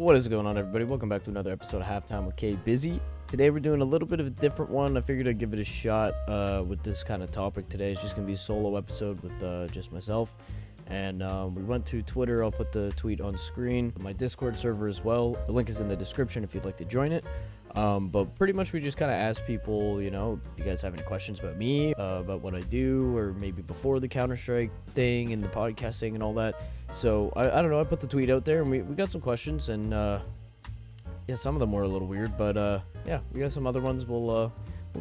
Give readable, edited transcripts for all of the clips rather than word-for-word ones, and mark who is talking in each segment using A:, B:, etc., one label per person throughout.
A: What is going on, everybody? Welcome back to another episode of Halftime with Bizzy. Today we're doing a little bit of a different one. I figured I'd give it a shot with this kind of topic today. It's just going to be a solo episode with just myself. And we went to Twitter. I'll put the tweet on screen. My Discord server as well. The link is in the description if you'd like to join it. But pretty much we just kind of ask people, you know, do you guys have any questions about me, about what I do, or maybe before the Counter-Strike thing and the podcasting and all that. So I don't know, I put the tweet out there and we got some questions, and yeah, some of them were a little weird, but yeah, we got some other ones. We'll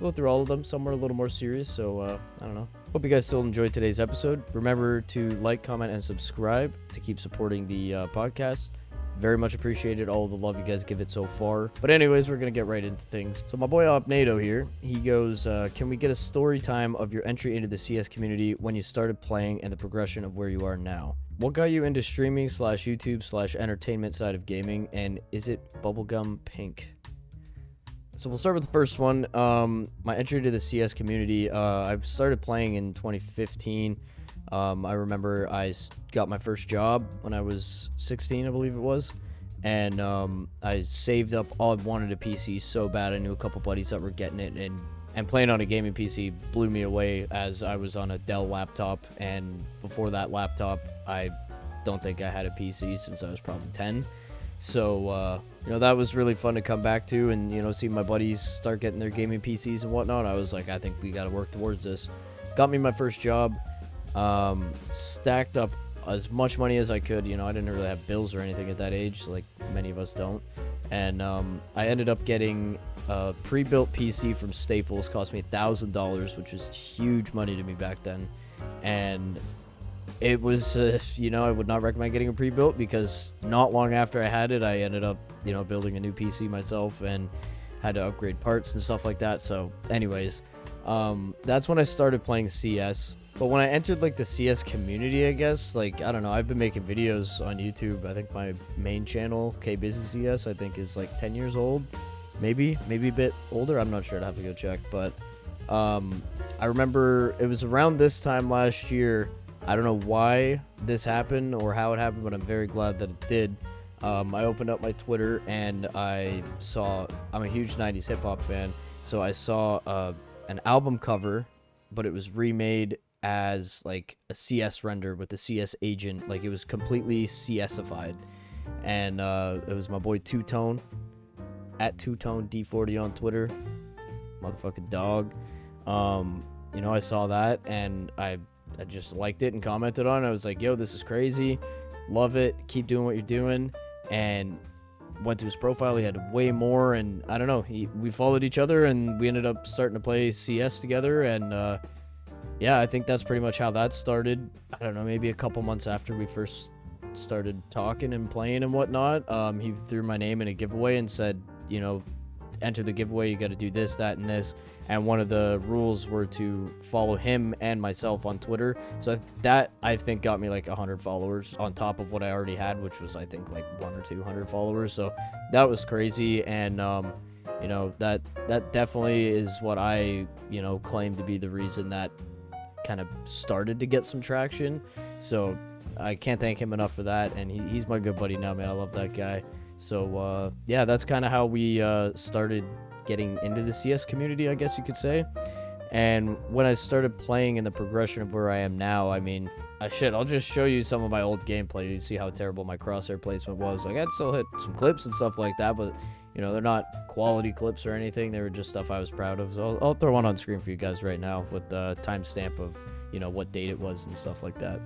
A: go through all of them. Some were a little more serious, so I don't know. Hope you guys still enjoyed today's episode. Remember to like, comment, and subscribe to keep supporting the podcast. Very much appreciated all the love you guys give it so far. But anyways, we're going to get right into things. So my boy Opnado here, he goes, can we get a story time of your entry into the CS community when you started playing and the progression of where you are now? What got you into streaming / YouTube / entertainment side of gaming, and is it bubblegum pink? So we'll start with the first one. My entry to the CS community, I started playing in 2015. I remember I got my first job when I was 16, I believe it was, and I saved up all. I wanted a PC so bad. I knew a couple buddies that were getting it, and playing on a gaming PC blew me away, as I was on a Dell laptop, and before that laptop, I don't think I had a PC since I was probably 10. So, you know, that was really fun to come back to, and, you know, see my buddies start getting their gaming PCs and whatnot. I was like, I think we got to work towards this. Got me my first job. Stacked up as much money as I could. You know, I didn't really have bills or anything at that age, like many of us don't. And I ended up getting a pre-built PC from Staples. Cost me $1,000, which was huge money to me back then. And it was, you know, I would not recommend getting a pre-built, because not long after I had it, I ended up, you know, building a new PC myself and had to upgrade parts and stuff like that. So anyways, that's when I started playing CS. But when I entered, like, the CS community, I guess, like, I don't know, I've been making videos on YouTube. I think my main channel, Bizzy CS, I think is, like, 10 years old. Maybe a bit older. I'm not sure. I'd have to go check. But I remember it was around this time last year. I don't know why this happened or how it happened, but I'm very glad that it did. I opened up my Twitter, and I saw, I'm a huge 90s hip-hop fan, so I saw an album cover, but it was remade as like a CS render with the CS agent. Like, it was completely CSified, and it was my boy Two-Tone at Two-Tone D40 on Twitter, motherfucking dog. You know, I saw that, and I just liked it and commented on it. I was like, yo, this is crazy, love it, keep doing what you're doing. And went to his profile, he had way more, and I don't know, we followed each other, and we ended up starting to play CS together. And yeah, I think that's pretty much how that started. I don't know, maybe a couple months after we first started talking and playing and whatnot, he threw my name in a giveaway and said, you know, enter the giveaway, you got to do this, that, and this. And one of the rules were to follow him and myself on Twitter. So that, I think, got me like 100 followers on top of what I already had, which was, I think, like 100 or 200 followers. So that was crazy. And you know, that definitely is what I, you know, claim to be the reason that kind of started to get some traction. So I can't thank him enough for that, and he's my good buddy now, man. I love that guy. So yeah, that's kind of how we started getting into the CS community, I guess you could say. And when I started playing in the progression of where I am now, I mean, I'll just show you some of my old gameplay. You see how terrible my crosshair placement was. Like, I'd still hit some clips and stuff like that, but, you know, they're not quality clips or anything. They were just stuff I was proud of. So I'll throw one on screen for you guys right now with the timestamp of, you know, what date it was and stuff like that.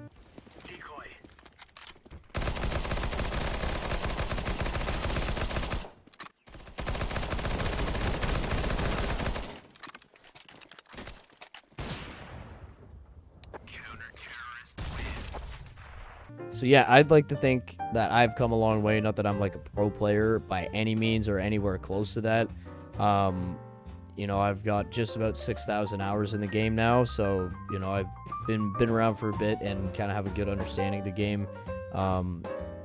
A: So yeah, I'd like to think that I've come a long way. Not that I'm like a pro player by any means or anywhere close to that. You know, I've got just about 6,000 hours in the game now. So, you know, I've been around for a bit and kind of have a good understanding of the game.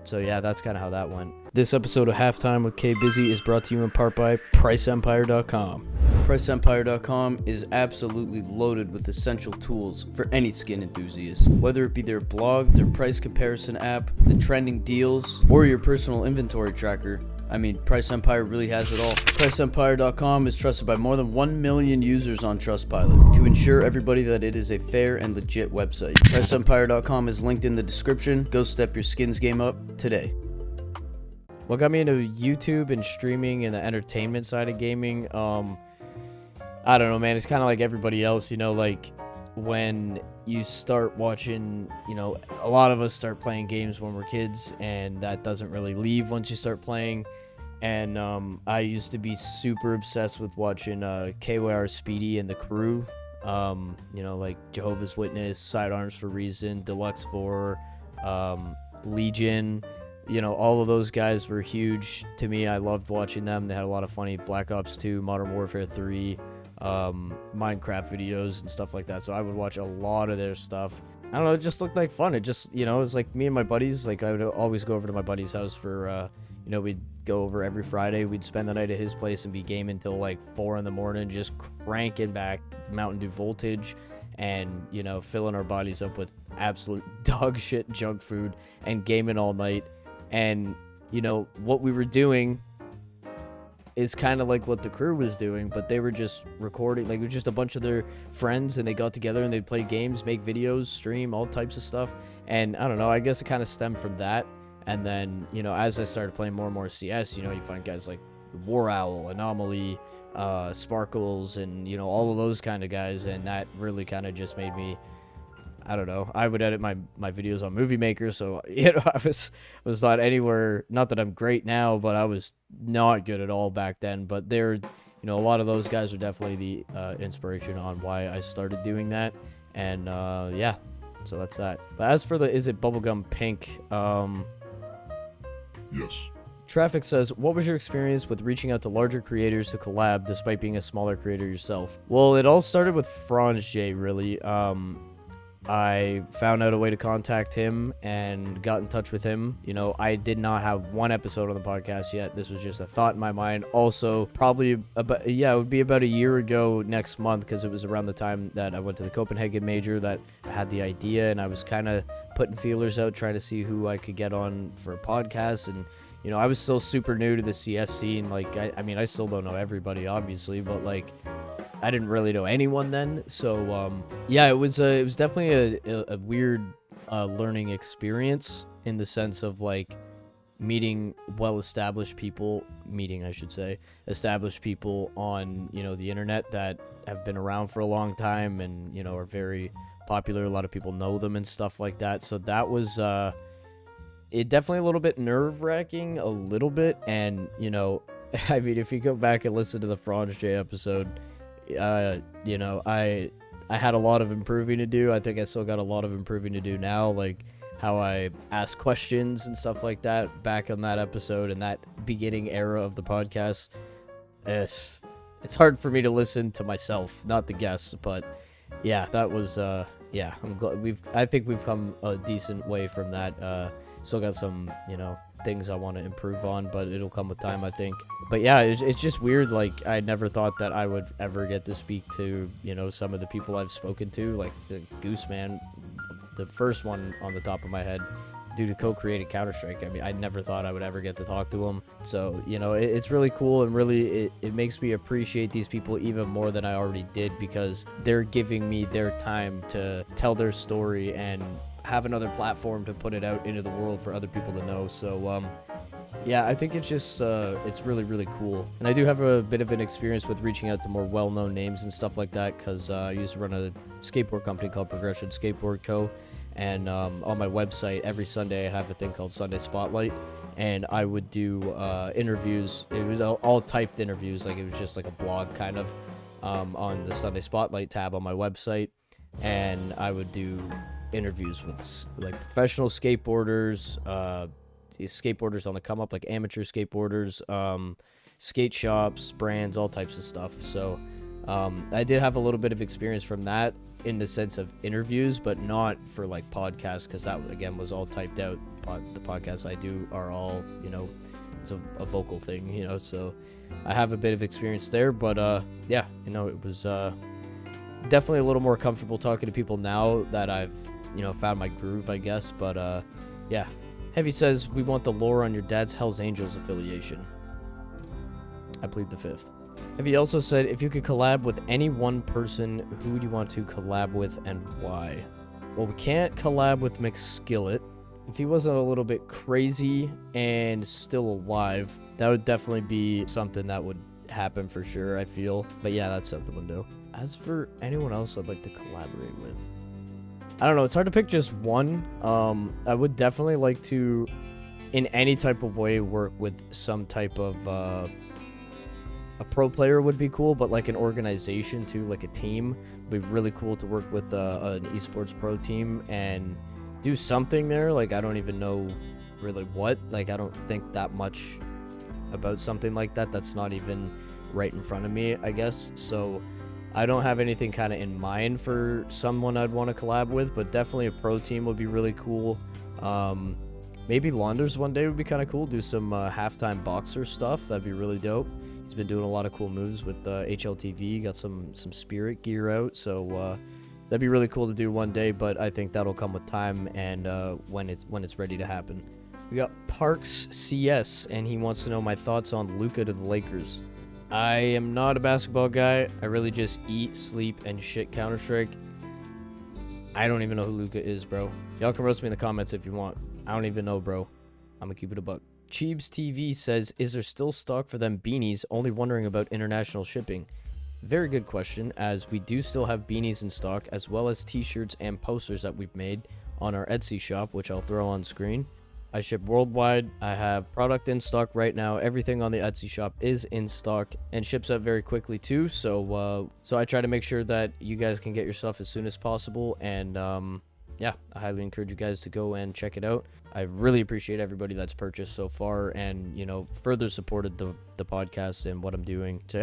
A: So yeah, that's kind of how that went. This episode of Halftime with K Bizzy is brought to you in part by PriceEmpire.com. PriceEmpire.com is absolutely loaded with essential tools for any skin enthusiast. Whether it be their blog, their price comparison app, the trending deals, or your personal inventory tracker, I mean, Price Empire really has it all. PriceEmpire.com is trusted by more than 1 million users on Trustpilot to ensure everybody that it is a fair and legit website. PriceEmpire.com is linked in the description. Go step your skins game up today. What got me into YouTube and streaming and the entertainment side of gaming, I don't know, man. It's kind of like everybody else, you know, like when you start watching, you know, a lot of us start playing games when we're kids, and that doesn't really leave once you start playing. And I used to be super obsessed with watching KYR Speedy and the crew, you know, like Jehovah's Witness, Sidearms for Reason, Deluxe 4, Legion. You know, all of those guys were huge to me. I loved watching them. They had a lot of funny Black Ops 2, Modern Warfare 3, Minecraft videos and stuff like that. So I would watch a lot of their stuff. I don't know, it just looked like fun. It just, you know, it was like me and my buddies. Like I would always go over to my buddy's house for, you know, we'd go over every Friday. We'd spend the night at his place and be gaming till like 4 in the morning, just cranking back Mountain Dew Voltage and, you know, filling our bodies up with absolute dog shit junk food and gaming all night. And, you know, what we were doing is kind of like what the crew was doing, but they were just recording. Like, it was just a bunch of their friends, and they got together and they'd play games, make videos, stream, all types of stuff. And I don't know, I guess it kind of stemmed from that. And then, you know, as I started playing more and more CS, you know, you find guys like War Owl, Anomaly, Sparkles, and, you know, all of those kind of guys. And that really kind of just made me, I don't know, I would edit my videos on Movie Maker, so, you know, I was not anywhere, not that I'm great now, but I was not good at all back then. But they're, you know, a lot of those guys are definitely the inspiration on why I started doing that. And yeah, so that's that. But as for the Is It Bubblegum Pink,
B: Yes.
A: Traffic says, what was your experience with reaching out to larger creators to collab despite being a smaller creator yourself? Well, it all started with Franz J, really. I found out a way to contact him and got in touch with him. You know, I did not have one episode on the podcast yet. This was just a thought in my mind. Also, probably about, yeah, it would be about a year ago next month, because it was around the time that I went to the Copenhagen major that I had the idea, and I was kind of putting feelers out, trying to see who I could get on for a podcast. And, you know, I was still super new to the CS scene. Like, I mean, I still don't know everybody, obviously, but, like, I didn't really know anyone then. So, yeah, it was definitely a weird learning experience, in the sense of, like, meeting established people on, you know, the internet that have been around for a long time and, you know, are very popular. A lot of people know them and stuff like that. So that was it definitely a little bit nerve-wracking, a little bit. And, you know, I mean, if you go back and listen to the Franz J episode, you know, I had a lot of improving to do. I think I still got a lot of improving to do now, like how I ask questions and stuff like that back on that episode and that beginning era of the podcast. It's hard for me to listen to myself, not the guests, but yeah, that was yeah, I'm glad I think we've come a decent way from that. Still got some, you know, things I want to improve on, but it'll come with time, I think. But yeah, it's just weird. Like, I never thought that I would ever get to speak to, you know, some of the people I've spoken to, like the Goose Man, the first one on the top of my head, due to co-creating Counter-Strike. I mean, I never thought I would ever get to talk to him. So, you know, it's really cool, and really it makes me appreciate these people even more than I already did, because they're giving me their time to tell their story and have another platform to put it out into the world for other people to know. So yeah, I think it's just it's really, really cool. And I do have a bit of an experience with reaching out to more well-known names and stuff like that, because I used to run a skateboard company called Progression Skateboard Co. And on my website every Sunday I have a thing called Sunday Spotlight, and I would do interviews. It was all typed interviews, like it was just like a blog kind of, on the Sunday Spotlight tab on my website. And I would do interviews with like professional skateboarders, skateboarders on the come up, like amateur skateboarders, skate shops, brands, all types of stuff. So I did have a little bit of experience from that, in the sense of interviews, but not for like podcasts, because that again was all typed out. The podcasts I do are all, it's a vocal thing, so I have a bit of experience there. But yeah, it was definitely a little more comfortable talking to people now that I've found my groove, I guess. But yeah. Heavy says, we want the lore on your dad's Hells Angels affiliation. I plead the fifth. Heavy also said, if you could collab with any one person, who would you want to collab with and why? Well, we can't collab with McSkillet. If he wasn't a little bit crazy and still alive, that would definitely be something that would happen for sure, I feel. But yeah, that's out the window. As for anyone else I'd like to collaborate with, I don't know. It's hard to pick just one. I would definitely like to, in any type of way, work with some type of a pro player would be cool, but like an organization too, like a team would be really cool to work with an esports pro team and do something there. Like, I don't even know really what. Like, I don't think that much about something like that. That's not even right in front of me, I guess. So I don't have anything kind of in mind for someone I'd want to collab with, but definitely a pro team would be really cool. Maybe Launders one day would be kind of cool. Do some halftime boxer stuff. That'd be really dope. He's been doing a lot of cool moves with HLTV. Got some spirit gear out, so that'd be really cool to do one day. But I think that'll come with time and when it's ready to happen. We got Parks CS, and he wants to know my thoughts on Luka to the Lakers. I am not a basketball guy. I really just eat, sleep, and shit Counter-Strike. I don't even know who Luka is, bro. Y'all can roast me in the comments if you want. I don't even know, bro. I'm gonna keep it a buck. Cheebs TV says, is there still stock for them beanies? Only wondering about international shipping. Very good question, as we do still have beanies in stock, as well as t-shirts and posters that we've made on our Etsy shop, which I'll throw on screen. I ship worldwide. I have product in stock right now. Everything on the Etsy shop is in stock and ships out very quickly too. So I try to make sure that you guys can get your stuff as soon as possible. And yeah, I highly encourage you guys to go and check it out. I really appreciate everybody that's purchased so far and, further supported the podcast and what I'm doing. So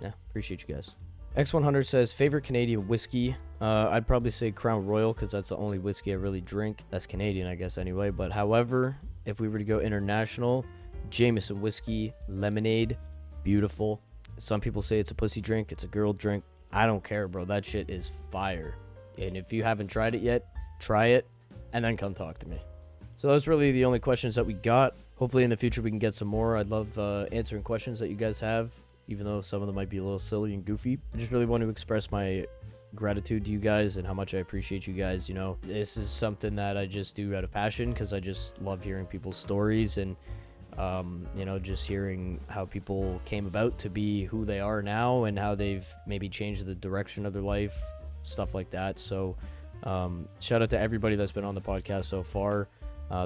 A: yeah, appreciate you guys. X100 says, favorite Canadian whiskey? I'd probably say Crown Royal, because that's the only whiskey I really drink. That's Canadian, I guess, anyway. But however, if we were to go international, Jameson whiskey, lemonade, beautiful. Some people say it's a pussy drink, it's a girl drink. I don't care, bro. That shit is fire. And if you haven't tried it yet, try it, and then come talk to me. So that's really the only questions that we got. Hopefully in the future we can get some more. I'd love answering questions that you guys have, even though some of them might be a little silly and goofy. I just really want to express my gratitude to you guys and how much I appreciate you guys. This is something that I just do out of passion because I just love hearing people's stories and just hearing how people came about to be who they are now and how they've maybe changed the direction of their life, stuff like that. So shout out to everybody that's been on the podcast so far.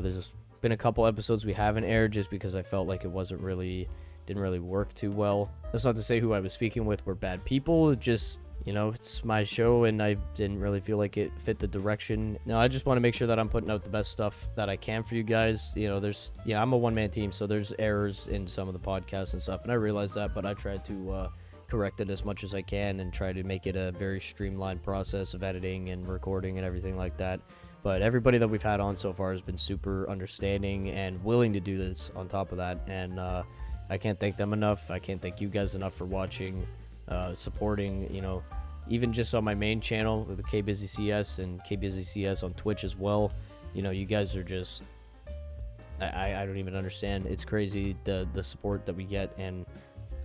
A: There's been a couple episodes we haven't aired just because I felt like it didn't really work too well. That's not to say who I was speaking with were bad people. It just, it's my show and I didn't really feel like it fit the direction. No, I just want to make sure that I'm putting out the best stuff that I can for you guys. I'm a one-man team, so there's errors in some of the podcasts and stuff, and I realize that, but I tried to correct it as much as I can and try to make it a very streamlined process of editing and recording and everything like that. But everybody that we've had on so far has been super understanding and willing to do this on top of that, and I can't thank them enough. I can't thank you guys enough for watching, supporting, even just on my main channel with the KBizzyCS and KBizzyCS on Twitch as well. You guys are just, I don't even understand. It's crazy the support that we get, and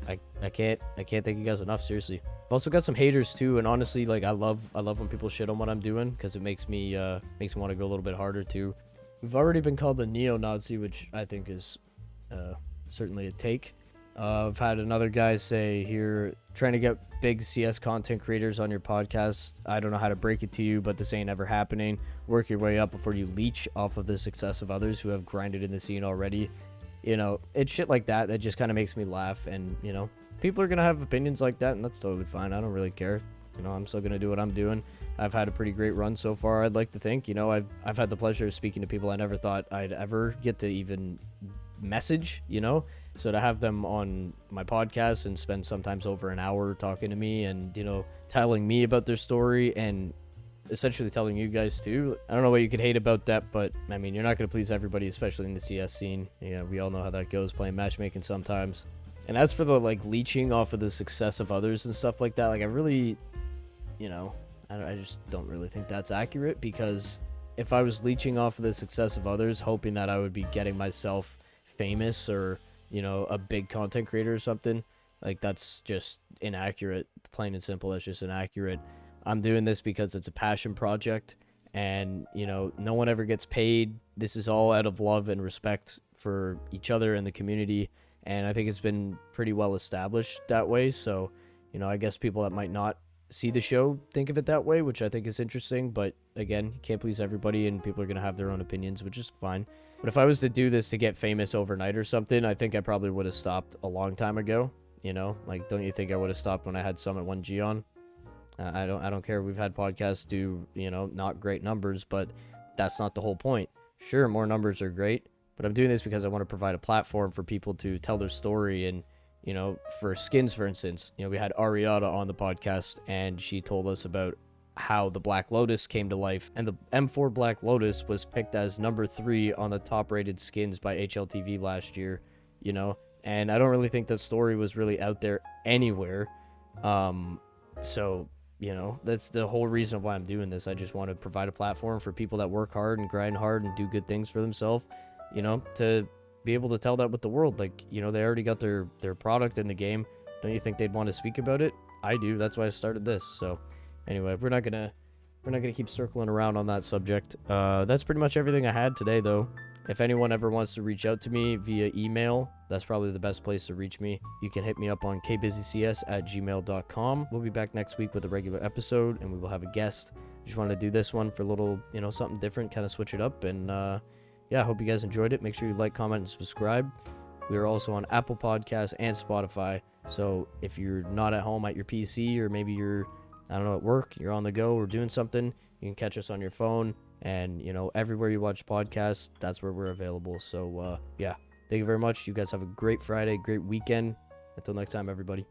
A: I can't thank you guys enough, seriously. I've also got some haters too, and honestly, like I love when people shit on what I'm doing because it makes me want to go a little bit harder too. We've already been called a neo-Nazi, which I think is certainly a take. I've had another guy say here, trying to get big CS content creators on your podcast. I don't know how to break it to you, but this ain't ever happening. Work your way up before you leech off of the success of others who have grinded in the scene already. It's shit like that just kind of makes me laugh. And, people are going to have opinions like that, and that's totally fine. I don't really care. I'm still going to do what I'm doing. I've had a pretty great run so far, I'd like to think. I've had the pleasure of speaking to people I never thought I'd ever get to even message, so to have them on my podcast and spend sometimes over an hour talking to me and telling me about their story and essentially telling you guys too. I don't know what you could hate about that, but I mean, you're not going to please everybody, especially in the CS scene. Yeah, we all know how that goes, playing matchmaking sometimes. And as for the like leeching off of the success of others and stuff like that, like I really, I just don't really think that's accurate, because if I was leeching off of the success of others, hoping that I would be getting myself famous or, a big content creator or something, like that's just inaccurate. Plain and simple, that's just inaccurate. I'm doing this because it's a passion project, and, no one ever gets paid. This is all out of love and respect for each other and the community, and I think it's been pretty well established that way. So, I guess people that might not see the show think of it that way, which I think is interesting. But again, you can't please everybody, and people are going to have their own opinions, which is fine. But if I was to do this to get famous overnight or something, I think I probably would have stopped a long time ago. Like, don't you think I would have stopped when I had Summit 1G on? I don't care. We've had podcasts do, not great numbers, but that's not the whole point. Sure, more numbers are great, but I'm doing this because I want to provide a platform for people to tell their story. And, for skins, for instance, we had Ariata on the podcast, and she told us about how the Black Lotus came to life, and the M4 Black Lotus was picked as number 3 on the top rated skins by HLTV last year, and I don't really think that story was really out there anywhere. So, that's the whole reason why I'm doing this. I just want to provide a platform for people that work hard and grind hard and do good things for themselves, to be able to tell that with the world. Like, they already got their product in the game. Don't you think they'd want to speak about it? I do. That's why I started this. So anyway, we're not gonna keep circling around on that subject. That's pretty much everything I had today, though. If anyone ever wants to reach out to me via email, that's probably the best place to reach me. You can hit me up on kbizzycs@gmail.com. We'll be back next week with a regular episode, and we will have a guest. Just wanted to do this one for a little, something different, kind of switch it up. And yeah, I hope you guys enjoyed it. Make sure you like, comment, and subscribe. We are also on Apple Podcasts and Spotify. So if you're not at home at your PC, or maybe you're, at work, you're on the go or doing something, you can catch us on your phone. And, everywhere you watch podcasts, that's where we're available. So, yeah, thank you very much. You guys have a great Friday, great weekend. Until next time, everybody.